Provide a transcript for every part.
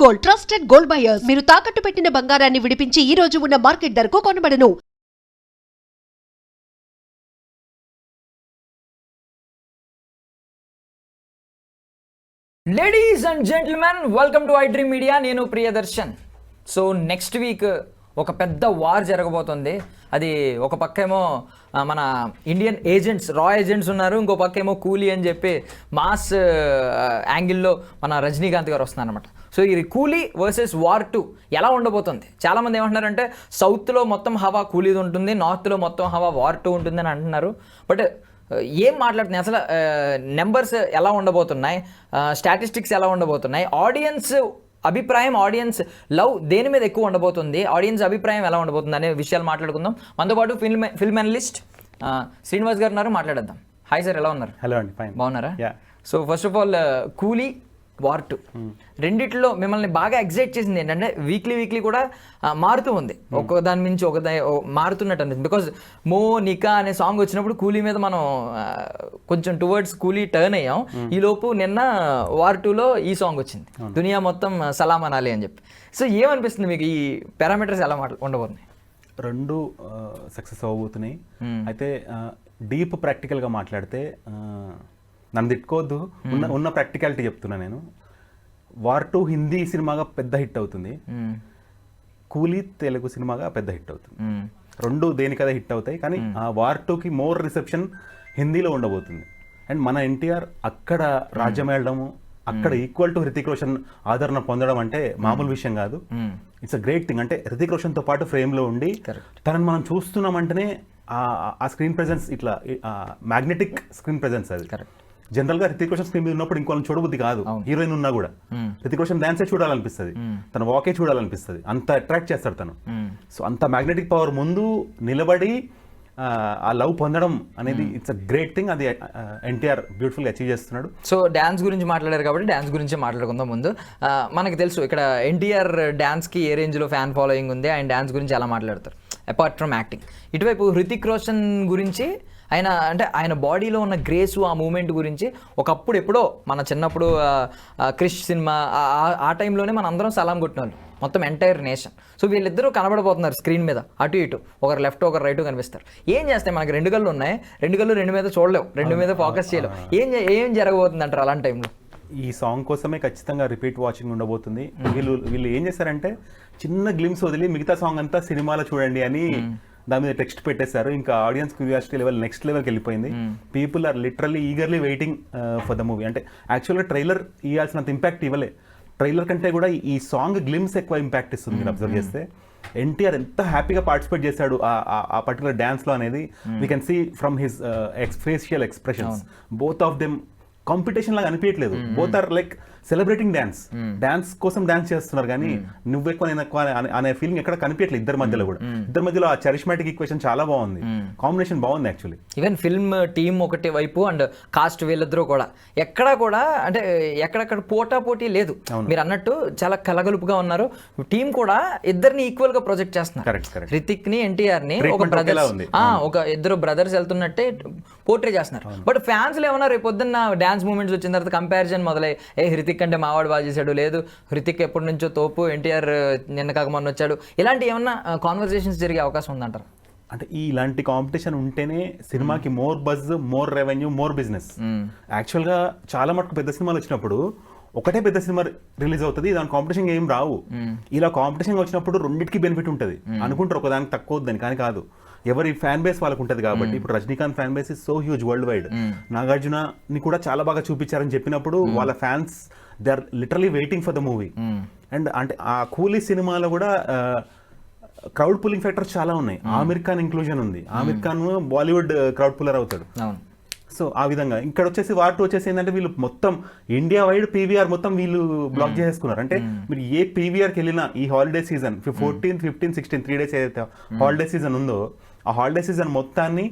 Gold, trusted gold buyers. మీరు తాకట్టు పెట్టిన బంగారాన్ని విడిపించి ఈ రోజు ఉన్న మార్కెట్ ధరకు కొనబడను. Ladies and gentlemen, welcome to iDream media. నేను ప్రియదర్శన్. సో నెక్స్ట్ వీక్ ఒక పెద్ద వార్ జరగబోతుంది. అది ఒక పక్కేమో మన ఇండియన్ ఏజెంట్స్, రా ఏజెంట్స్ ఉన్నారు, ఇంకో పక్కేమో కూలీ అని చెప్పి మాస్ యాంగిల్లో మన రజనీకాంత్ గారు వస్తున్నారు అనమాట. సో ఈ కూలీ వర్సెస్ వార్ 2 ఎలా ఉండబోతుంది? చాలామంది ఏమంటున్నారంటే సౌత్లో మొత్తం హవా కూలీది ఉంటుంది, నార్త్లో మొత్తం హవా వార్ 2 ఉంటుంది అని అంటున్నారు. బట్ ఏం మాట్లాడుతున్నాయి అసలు? నెంబర్స్ ఎలా ఉండబోతున్నాయి, స్టాటిస్టిక్స్ ఎలా ఉండబోతున్నాయి, ఆడియన్స్ అభిప్రాయం, ఆడియన్స్ లవ్ దేని మీద ఎక్కువ ఉండబోతుంది, ఆడియన్స్ అభిప్రాయం ఎలా ఉండబోతుంది అనే విషయాలు మాట్లాడుకుందాం. మనతో పాటు ఫిల్మ్ అనలిస్ట్ శ్రీనివాస్ గారు ఉన్నారు, మాట్లాడేద్దాం. హాయ్ సార్, ఎలా ఉన్నారు? హలో అండి, ఫైన్. బాగున్నారా? సో ఫస్ట్ ఆఫ్ ఆల్ కూలీ వార్ 2 రెండిట్లో మిమ్మల్ని బాగా ఎగ్జైట్ చేసింది ఏంటంటే వీక్లీ కూడా మారుతూ ఉంది, ఒక దాని నుంచి ఒక మారుతున్నట్టు అనిపిస్తుంది. బికాజ్ మో నికా అనే సాంగ్ వచ్చినప్పుడు కూలీ మీద మనం కొంచెం టువర్డ్స్ కూలీ టర్న్ అయ్యాం. ఈ లోపు నిన్న వార్ 2లో ఈ సాంగ్ వచ్చింది, దునియా మొత్తం సలాం అనాలి అని చెప్పి. సో ఏమనిపిస్తుంది మీకు? ఈ పారామీటర్స్ ఎలా ఉండబోతున్నాయి? రెండు సక్సెస్ అవ్వబోతున్నాయి. అయితే డీప్ ప్రాక్టికల్గా మాట్లాడితే నన్ను తిట్టుకోవద్దు, ఉన్న ప్రాక్టికాలిటీ చెప్తున్నా నేను. వార్ 2 హిందీ సినిమాగా పెద్ద హిట్ అవుతుంది, కూలీ తెలుగు సినిమాగా పెద్ద హిట్ అవుతుంది. రెండు దేనికదే హిట్ అవుతాయి, కానీ ఆ వార్ 2కి మోర్ రిసెప్షన్ హిందీలో ఉండబోతుంది. అండ్ మన ఎన్టీఆర్ అక్కడ రాజ్యం వెళ్ళడము, అక్కడ ఈక్వల్ టు హృతిక్ రోషన్ ఆదరణ పొందడం అంటే మామూలు విషయం కాదు. It's a great thing. అంటే హృతిక్ రోషన్తో పాటు ఫ్రేమ్లో ఉండి తనని మనం చూస్తున్నామంటేనే ఆ స్క్రీన్ ప్రెజెన్స్, ఇట్లా మ్యాగ్నెటిక్ స్క్రీన్ ప్రెజెన్స్. అది జనరల్గా హృతిక్ రోషన్ స్క్రీన్ మీద ఉన్నప్పుడు ఇంకోళ్ళని చూడబుద్ధి కాదు, హీరోయిన్ ఉన్నా కూడా. హృతిక్ రోషన్ డాన్సే చూడాలనిపిస్తుంది, తన వాకే చూడాలనిపిస్తుంది, అంత అట్రాక్ట్ చేస్తాడు తను. సో అంత మ్యాగ్నెటిక్ పవర్ ముందు నిలబడి ఆ లవ్ పొందడం అనేది ఇట్స్ అ గ్రేట్ థింగ్. అది ఎన్టీఆర్ బ్యూటిఫుల్గా అచీవ్ చేస్తున్నాడు. సో డ్యాన్స్ గురించి మాట్లాడారు కాబట్టి డ్యాన్స్ గురించి మాట్లాడుకుందాం. ముందు మనకు తెలుసు ఇక్కడ ఎన్టీఆర్ డ్యాన్స్కి ఏ రేంజ్లో ఫ్యాన్ ఫాలోయింగ్ ఉంది, ఆయన డ్యాన్స్ గురించి ఎలా మాట్లాడతారు అపార్ట్ ఫ్రమ్ యాక్టింగ్. ఇటువైపు హృతిక్ రోషన్ గురించి ఆయన బాడీలో ఉన్న గ్రేసు, ఆ మూమెంట్ గురించి ఒకప్పుడు ఎప్పుడో మన చిన్నప్పుడు క్రిష్ సినిమా ఆ టైంలోనే మన అందరం సలాం కొట్టిన వాళ్ళు, మొత్తం ఎంటైర్ నేషన్. సో వీళ్ళిద్దరూ కనబడబోతున్నారు స్క్రీన్ మీద, అటు ఇటు, ఒకరు లెఫ్ట్ ఒకరు రైట్ కనిపిస్తారు. ఏం చేస్తాయి? మనకి రెండు కళ్ళు ఉన్నాయి, రెండు మీద చూడలేవు, రెండు మీద ఫోకస్ చేయలేవు. ఏం జరగబోతుంది అంటారు అలాంటి టైంలో? ఈ సాంగ్ కోసమే ఖచ్చితంగా రిపీట్ వాచింగ్ ఉండబోతుంది. వీళ్ళు ఏం చేశారంటే చిన్న గ్లిమ్స్ వదిలి మిగతా సాంగ్ అంతా సినిమాలో చూడండి అని దాని మీద టెక్స్ట్ పెట్టేశారు. ఇంకా ఆడియన్స్ క్యూరియాసిటీ లెవెల్ నెక్స్ట్ లెవెల్కి వెళ్ళిపోయింది. People are literally eagerly waiting for the movie. అంటే యాక్చువల్గా ట్రైలర్ ఇవ్వాల్సినంత ఇంపాక్ట్ ఇవ్వలే. ట్రైలర్ కంటే కూడా ఈ సాంగ్ గ్లిమ్స్ ఎక్కువ ఇంపాక్ట్ ఇస్తుంది. మీరు అబ్జర్వ్ చేస్తే ఎన్టీఆర్ ఎంత హ్యాపీగా పార్టిసిపేట్ చేశాడు ఆ పర్టికులర్ డాన్స్లో అనేది we can see from his facial expressions. Both of them competition లాగా అనిపించట్లేదు. Both are like celebrating dance కోసం డాన్స్ చేస్తున్నారు, కానీ నువ్వు ఎక్కువ నేను ఎక్కువ అనే ఫీలింగ్ ఎక్కడ కనిపించట్లేదు ఇద్దరి మధ్యలో కూడా. ఇద్దరి మధ్యలో ఆ చరిష్మాటిక్ ఈక్వేషన్ చాలా బాగుంది, కాంబినేషన్ బాగుంది యాక్చువల్లీ. ఈవెన్ ఫిల్మ్ టీమ్ ఒకటి వైపు అండ్ కాస్ట్ వీళ్ళిద్దరూ కూడా ఎక్కడా కూడా అంటే ఎక్కడెక్కడ పోటీ లేదు. మీరు అన్నట్టు చాలా కలగలుపుగా ఉన్నారు. టీం కూడా ఇద్దరిని ఈక్వల్ గా ప్రొజెక్ట్ చేస్తున్నారు. హృతిక్ ని, ఎన్టీఆర్ ని ఒక బ్రదర్స్, ఒక ఇద్దరు బ్రదర్స్ వెళ్తున్నట్టే పోర్ట్రే చేస్తున్నారు. బట్ ఫ్యాన్స్ లో ఏమన్నా రేపు పొద్దున్న డాన్స్ మూమెంట్స్ వచ్చిన తర్వాత కంపారిజన్ మొదలై, హృతిక్ అంటే మావాడు బాగా చేశాడు, లేదు హృతిక్ ఎప్పటి నుంచో తోపు, ఎన్టీఆర్ నిన్న కాక మొన్న వచ్చాడు, ఇలాంటి ఏమన్నా కాన్వర్సేషన్స్ జరిగే అవకాశం ఉందంటారు? అంటే ఇలాంటి కాంపిటీషన్ ఉంటేనే సినిమాకి more buzz, more revenue, more business. యాక్చువల్గా చాలా మటుకు పెద్ద సినిమాలు వచ్చినప్పుడు ఒకటే పెద్ద సినిమా రిలీజ్ అవుతుంది, దాని కాంపిటీషన్ ఏం రావు. ఇలా కాంపిటీషన్ వచ్చినప్పుడు రెండింటికి బెనిఫిట్ ఉంటుంది అనుకుంటారు, ఒకదానికి తక్కువ వద్దని, కానీ కాదు. ఎవరి ఫ్యాన్ బేస్ వాళ్ళకు ఉంటుంది కాబట్టి. ఇప్పుడు Rajinikanth fan base is so huge world wide. నాగార్జునని కూడా చాలా బాగా చూపించారని చెప్పినప్పుడు వాళ్ళ fans they are literally waiting for the movie. And అంటే ఆ కూలీ సినిమాలో కూడా క్రౌడ్ పుల్లింగ్ ఫ్యాక్టర్స్ చాలా ఉన్నాయి. ఆమిర్ ఖాన్ ఇంక్లూజన్ ఉంది. ఆమిర్ ఖాన్ బాలీవుడ్ క్రౌడ్ పుల్లర్ అవుతాడు. సో ఆ విధంగా ఇక్కడ వచ్చేసి వార్ 2 వచ్చేసి ఏంటంటే వీళ్ళు మొత్తం ఇండియా వైడ్ పీవీఆర్ మొత్తం వీళ్ళు బ్లాక్ చేసుకున్నారు. అంటే మీరు ఏ పీవీఆర్కి వెళ్ళినా ఈ హాలిడే సీజన్ 14, 15, 16 3 days ఏదైతే హాలిడే సీజన్ ఉందో ఆ హాలిడే సీజన్ మొత్తాన్ని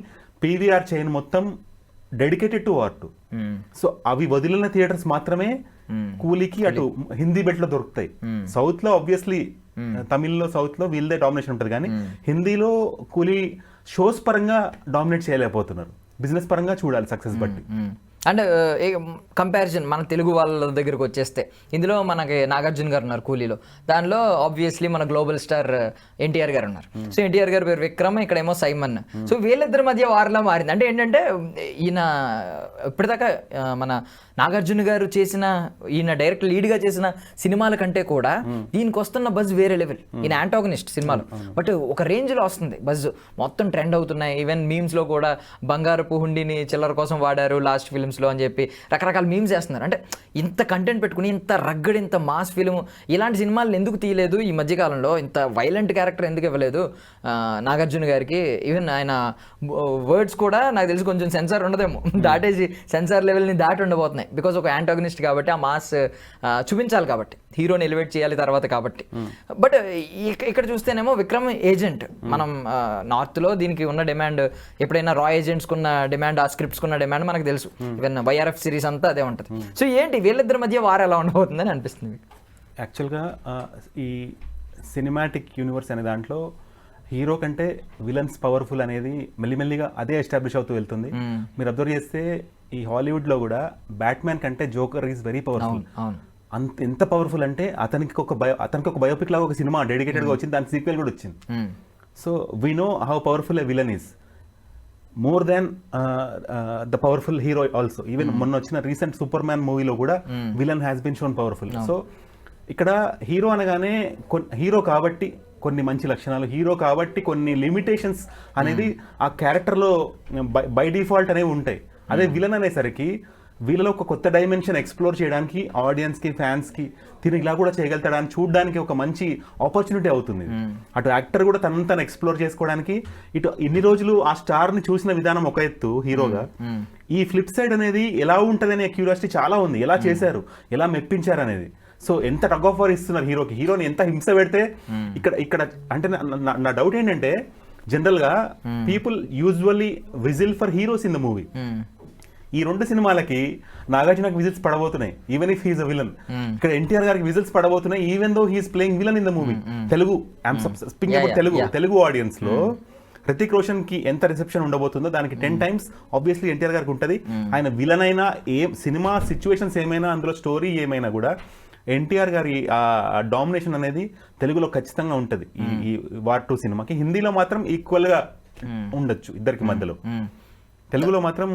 పీవీఆర్ చైన్ మొత్తం డెడికేటెడ్ టు వార్ 2. సో అవి వదిలిన థియేటర్స్ మాత్రమే కూలీకి అటు హిందీ బెట్లో దొరుకుతాయి. సౌత్ లో ఆబ్వియస్లీ తమిళ్లో, సౌత్ లో వీళ్ళదే డామినేషన్ ఉంటుంది, కానీ హిందీలో కూలీ షోస్ పరంగా డామినేట్ చేయలేకపోతున్నారు. బిజినెస్ పరంగా చూడాలి సక్సెస్ బట్టి. అండ్ కంపారిజన్ మన తెలుగు వాళ్ళ దగ్గరకు వచ్చేస్తే ఇందులో మనకి నాగార్జున గారు ఉన్నారు కూలీలో, దానిలో ఆబ్వియస్లీ మన గ్లోబల్ స్టార్ ఎన్టీఆర్ గారు ఉన్నారు. సో ఎన్టీఆర్ గారు పేరు విక్రమ్, ఇక్కడేమో సైమన్. సో వీళ్ళిద్దరి మధ్య వారిలా మారింది. అంటే ఏంటంటే ఈయన ఇప్పటిదాకా మన నాగార్జున గారు చేసిన, ఈయన డైరెక్ట్ లీడ్గా చేసిన సినిమాల కంటే కూడా దీనికి వస్తున్న బజ్ వేరే లెవెల్. ఈయన యాంటాగనిస్ట్ సినిమాలు, బట్ ఒక రేంజ్లో వస్తుంది బజ్, మొత్తం ట్రెండ్ అవుతున్నాయి. ఈవెన్ మీమ్స్లో కూడా బంగారపు హుండీని చిల్లర కోసం వాడారు లాస్ట్ ఫిల్మ్స్లో అని చెప్పి రకరకాల మీమ్స్ చేస్తున్నారు. అంటే ఇంత కంటెంట్ పెట్టుకుని, ఇంత రగ్గడ్, ఇంత మాస్ ఫిల్మ్, ఇలాంటి సినిమాలను ఎందుకు తీయలేదు ఈ మధ్యకాలంలో? ఇంత వైలెంట్ క్యారెక్టర్ ఎందుకు ఇవ్వలేదు నాగార్జున గారికి? ఈవెన్ ఆయన వర్డ్స్ కూడా నాకు తెలిసి కొంచెం సెన్సార్ ఉండదేమో, దాటేసి సెన్సార్ లెవెల్ని దాటి ఉండబోతున్నాయి. బికాజ్ ఒక యాంటాగనిస్ట్ కాబట్టి ఆ మాస్ చూపించాలి, కాబట్టి హీరోని ఎలివేట్ చేయాలి తర్వాత కాబట్టి. బట్ ఇక్కడ చూస్తేనేమో విక్రమ్ ఏజెంట్, మనం నార్త్లో దీనికి ఉన్న డిమాండ్, ఎప్పుడైనా రా ఏజెంట్స్కి ఉన్న డిమాండ్, ఆ స్క్రిప్ట్స్కి ఉన్న డిమాండ్ మనకు తెలుసు. ఈవెన్ వైఆర్ఎఫ్ సిరీస్ అంతా అదే ఉంటుంది. సో ఏంటి వీళ్ళిద్దరి మధ్య వారు ఎలా ఉండబోతుందని అనిపిస్తుంది? యాక్చువల్గా ఈ సినిమాటిక్ యూనివర్స్ అనే దాంట్లో హీరో కంటే విలన్స్ పవర్ఫుల్ అనేది మెల్లిమెల్లిగా అదే ఎస్టాబ్లిష్ అవుతూ వెళ్తుంది. మీరు అబ్జర్వ్ చేస్తే ఈ హాలీవుడ్లో కూడా బ్యాట్మ్యాన్ కంటే జోకర్ ఈజ్ వెరీ పవర్ఫుల్. అంత ఎంత పవర్ఫుల్ అంటే అతనికి ఒక బయోపిక్ లాగా ఒక సినిమా డెడికేటెడ్గా వచ్చింది, దాని సీక్వెల్ కూడా వచ్చింది. So we know how powerful a villain is, more than the powerful hero also. Even మొన్న వచ్చిన రీసెంట్ సూపర్ మ్యాన్ మూవీలో కూడా villain has been shown powerful. So ఇక్కడ హీరో అనగానే హీరో కాబట్టి కొన్ని మంచి లక్షణాలు, హీరో కాబట్టి కొన్ని లిమిటేషన్స్ అనేది ఆ క్యారెక్టర్లో బై డిఫాల్ట్ అనేవి ఉంటాయి. అదే విలన్ అనేసరికి వీళ్ళలో ఒక కొత్త డైమెన్షన్ ఎక్స్ప్లోర్ చేయడానికి ఆడియన్స్కి, ఫ్యాన్స్కి తిని ఇలా కూడా చేయగలుగుతాడని చూడడానికి ఒక మంచి ఆపర్చునిటీ అవుతుంది. అటు యాక్టర్ కూడా తను ఎక్స్ప్లోర్ చేసుకోవడానికి, ఇటు ఇన్ని రోజులు ఆ స్టార్ని చూసిన విధానం ఒక ఎత్తు హీరోగా, ఈ ఫ్లిప్ సైడ్ అనేది ఎలా ఉంటుంది అనే క్యూరియాసిటీ చాలా ఉంది. ఎలా చేశారు, ఎలా మెప్పించారు అనేది. సో ఎంత టగ్ ఆఫ్ వార్ ఇస్తున్నారు హీరోకి, హీరోని ఎంత హింస పెడితే ఇక్కడ అంటే నా డౌట్ ఏంటంటే, జనరల్గా people usually whistle for heroes in the movie. ఈ రెండు సినిమాలకి నాగార్జునకి విజిల్స్ పడబోతున్నాయి, even if he's a villain. ఇక్కడ ఎన్టీఆర్ గారికి విజిల్స్ పడబోతున్నాయి, even though he's playing villain in the movie. Telugu audience లో హృతిక్ రోషన్ కి ఎంత రిసెప్షన్ ఉండబోతుందో దానికి 10 times ఆబ్వియస్లీ ఎన్టీఆర్ గారికి ఉంటుంది. ఆయన విలన్ అయినా, సినిమా సిచ్యువేషన్స్ ఏమైనా, అందులో స్టోరీ ఏమైనా కూడా ఎన్టీఆర్ గారి ఆ డామినేషన్ అనేది తెలుగులో ఖచ్చితంగా ఉంటుంది ఈ వార్ 2 సినిమాకి. హిందీలో మాత్రం ఈక్వల్ గా ఉండొచ్చు ఇద్దరికి మధ్యలో, తెలుగులో మాత్రం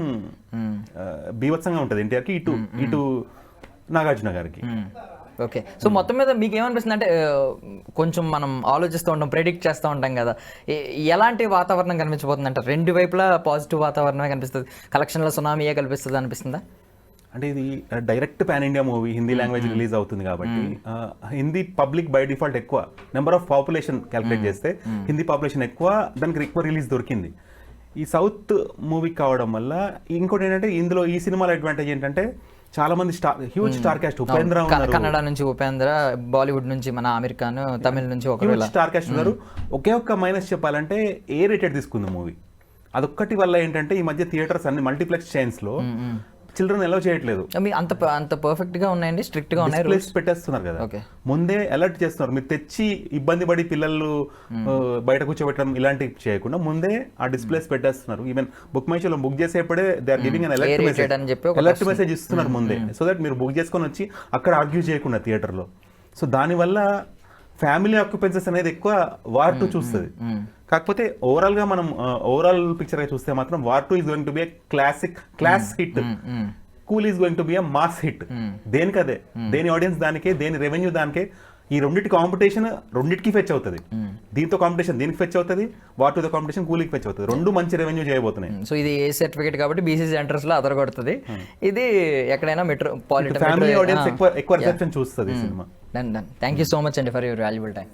బీభత్సంగా ఉంటుంది ఎన్టీఆర్కి, ఇటు నాగార్జున గారికి. ఓకే, సో మొత్తం మీద మీకు ఏమనిపిస్తుంది అంటే, కొంచెం మనం ఆలోచిస్తూ ఉంటాం, ప్రెడిక్ట్ చేస్తూ ఉంటాం కదా, ఎలాంటి వాతావరణం కనిపించబోతుంది అంటే? రెండు వైపులా పాజిటివ్ వాతావరణమే కనిపిస్తుంది, కలెక్షన్ల సునామీయే కనిపిస్తుంది అనిపిస్తుందా? అంటే ఇది direct pan India movie, Hindi language release అవుతుంది కాబట్టి హిందీ పబ్లిక్ బై డిఫాల్ట్ ఎక్కువ, నెంబర్ ఆఫ్ పాపులేషన్ క్యాల్కులేట్ చేస్తే హిందీ పాపులేషన్ ఎక్కువ, దానికి ఎక్కువ రిలీజ్ దొరికింది. ఈ సౌత్ మూవీ కావడం వల్ల ఇంకోటి ఏంటంటే, ఇందులో ఈ సినిమాలో అడ్వాంటేజ్ ఏంటంటే చాలా మంది హ్యూజ్ స్టార్ కాస్ట్, ఉపేంద్ర ఉన్నారు, కన్నడ నుంచి ఉపేంద్ర, బాలీవుడ్ నుంచి మన ఆమెరికా, తమిళ నుంచి ఒక స్టార్ కాస్ట్ ఉన్నారు. ఒకే ఒక్క మైనస్ చెప్పాలంటే ఏ రేటెడ్ తీసుకుంది మూవీ, అదొక్కటి వల్ల ఏంటంటే ఈ మధ్య థియేటర్స్ అన్ని మల్టీప్లెక్స్ చైన్స్ లో చిల్డ్రన్ ఎలా చేయట్లేదు. అంత పర్ఫెక్ట్ గా ఉన్నాయండి, స్ట్రిక్ట్ గా ఉన్నాయి, డిస్ప్లేస్ పెట్టేస్తున్నారు కదా, ముందే అలర్ట్ చేస్తున్నారు. మీరు తెచ్చి ఇబ్బంది పడి పిల్లలు బయట కూర్చోబెట్టడం ఇలాంటివి చేయకుండా ముందే ఆ డిస్ప్లేస్ పెట్టేస్తున్నారు. ఈవెన్ బుక్ మై షోలో బుక్ చేసేప్పుడే they are giving alert message ఇస్తున్నారు ముందే, సో దట్ మీరు బుక్ చేసుకొని వచ్చి అక్కడ ఆర్గ్యూ చేయకుండా థియేటర్లో. సో దానివల్ల ఫ్యామిలీ ఆక్యుపెన్సెస్ అనేది ఎక్కువ వార్ 2 చూస్తుంది. కాకపోతే ఓవరాల్ గా మనం ఓవరాల్ పిక్చర్ గా చూస్తే మాత్రం war 2 is going to be a class hit, Coolie is going to be a mass hit. దేనికదే, దేని ఆడియన్స్ దానికే, దేని రెవెన్యూ దానికే. ఈ రెండింటి కాంపిటీషన్ రెండింటికి ఫెచ్ అవుతుంది. దీంతో కాంపిటీషన్ దీనికి ఫెచ్ అవుతుంది, వార్ 2 కాంపిటీషన్ కూలీకి ఫెచ్ అవుతుంది. రెండు మంచి రెవెన్యూ చేయబోతున్నాయి. సో ఇది ఏ సర్టిఫికేట్ కాబట్టి బీసీ సెంటర్స్ లో అదరగొడుతుంది. ఇది ఎక్కడైనా మెట్రోపాలిటన్ ఫ్యామిలీ ఆడియన్స్ ఎక్కువ రిసెప్షన్ చూస్తుంది ఈ cinema. Done. Thank you so much అండి ఫర్ యువర్ వాల్యుబుల్ టైం.